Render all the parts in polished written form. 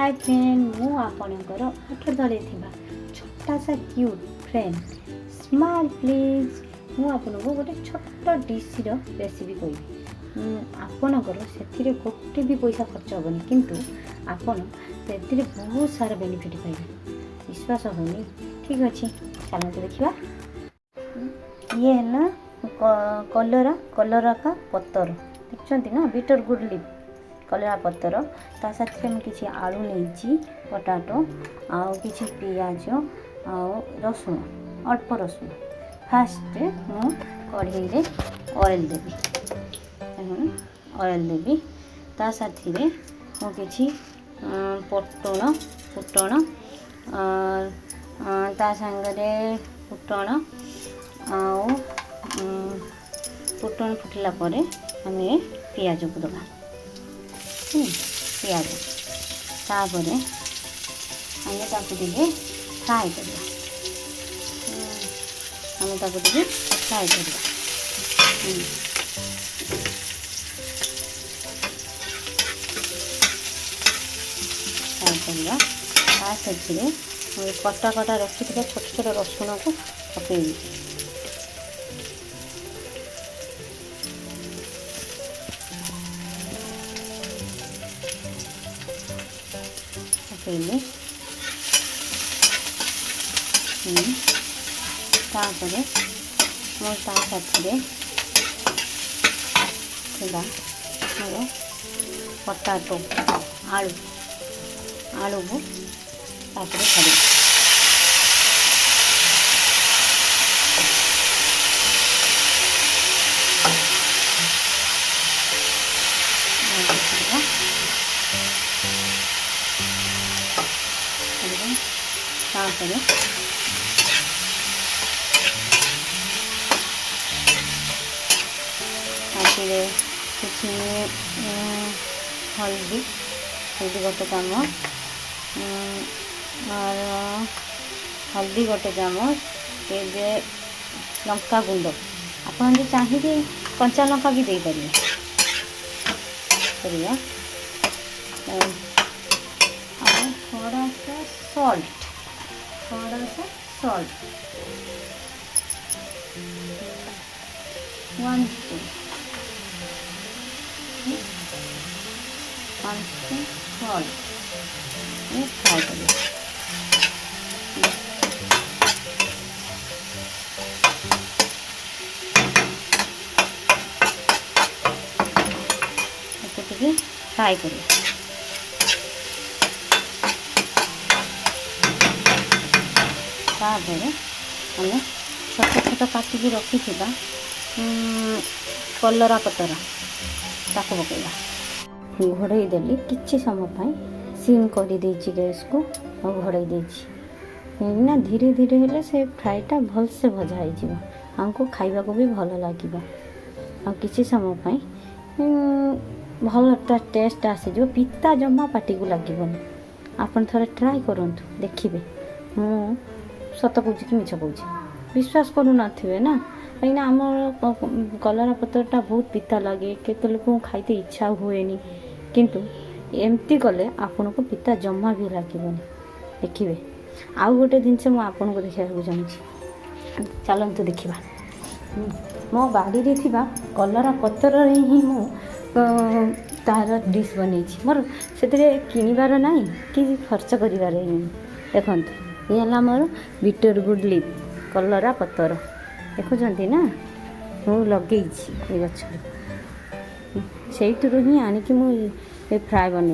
Hi friend मु आपणकर हाथ धरे छोटा सा क्यूट फ्रेंड स्माइल प्लीज मु आपको गोटे छोट डिश रेसिपी कहि आपणकर से गोटे भी पैसा खर्च हेनी किंतु आपण से बहुत सारा बेनिफिट पाइबे विश्वास होनी। ठीक अच्छे चलते देखा ये है ना कलरा का पत्तर देखते ना बीटर गुड लीफ कलरा पत्तर ता साथ में किसी आलू नहीं पटाटो आउ किसी पियाज आउ रसुण अल्प रसुण फास्ट मु कढ़ई रे ऑयल देवी ऑयल देवी ता साथ में मु किसी पटण फुटण ता सांगरे फुटण आउ फुटण फुटला पर हमें पियाज को दबा पियाज तापर हमें ताकि फ्राए करवा हमें ताकि फ्राए करवा फ्राए करवा ता साथी कटा कटा रखी छोट छोट रसुण को पकई पकईले तापर मोर ता साथी मोर पटाटो आलू आलू को तापर छाड़ी तापर किसी हल्दी हल्दी गोटे चामच और हल्दी गोटे चामच ये लंका गुंड आप चाहिए कंचा लंका भी दे पारे थोड़ा सा सॉल्ट वन स्पून सॉल्ट ये फ्राई करिए फ्राई करिए तापर हमें छोट छोट काटिकी रखी कलरा पतर ताको पकड़ा घोड़े देली किछि समय सिम कर गैस को और घोड़े ना धीरे धीरे हेले से फ्राईटा भल से भजा हो हमको खाइबा को भी भल लगे आ किछि समय भल टेस्ट आसीज पिता जमा पाटी को लगे आपन थोड़े ट्राई करंतु देखिए मु सत कौच कि मिछ कौच विश्वास करू नथिबे ना कहीं आम कलरा पत्तरटा बहुत पिता लगे केते लोक खाइते इच्छा हुएनी किंतु एमती कले आपन को पिता जमा भी लगे देखिए आउ गोटे जिनस मुझे आपन को देखा चाहिए चलतु देखा मो बाड़ी रे थिबा कलरा पत्तर ही मु तार डिश बन मोर से किणवार ना कि खर्च कर देखु ये है मोर बीटर गुड लीफ कलरा पत्तर देखुंत ना मु लगे गछ से ही आणिकी मुझे फ्राए बन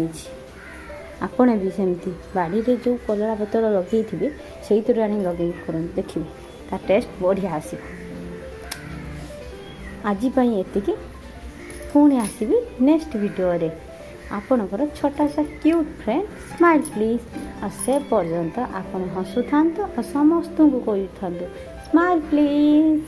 आपण भी सेमती बाड़ी रे जो कलरा पत्तर लगे थे से आनी लगे कर देखिए ता टेस्ट बढ़िया आस आजपाई एतिकी पुणी आसबि नेक्स्ट वीडियो रे आपणकर छोटा सा क्यूट फ्रेंड स्माइल प्लीज आ से पर्यंत आप हसुता और समस्त को कही था स्माइल प्लीज।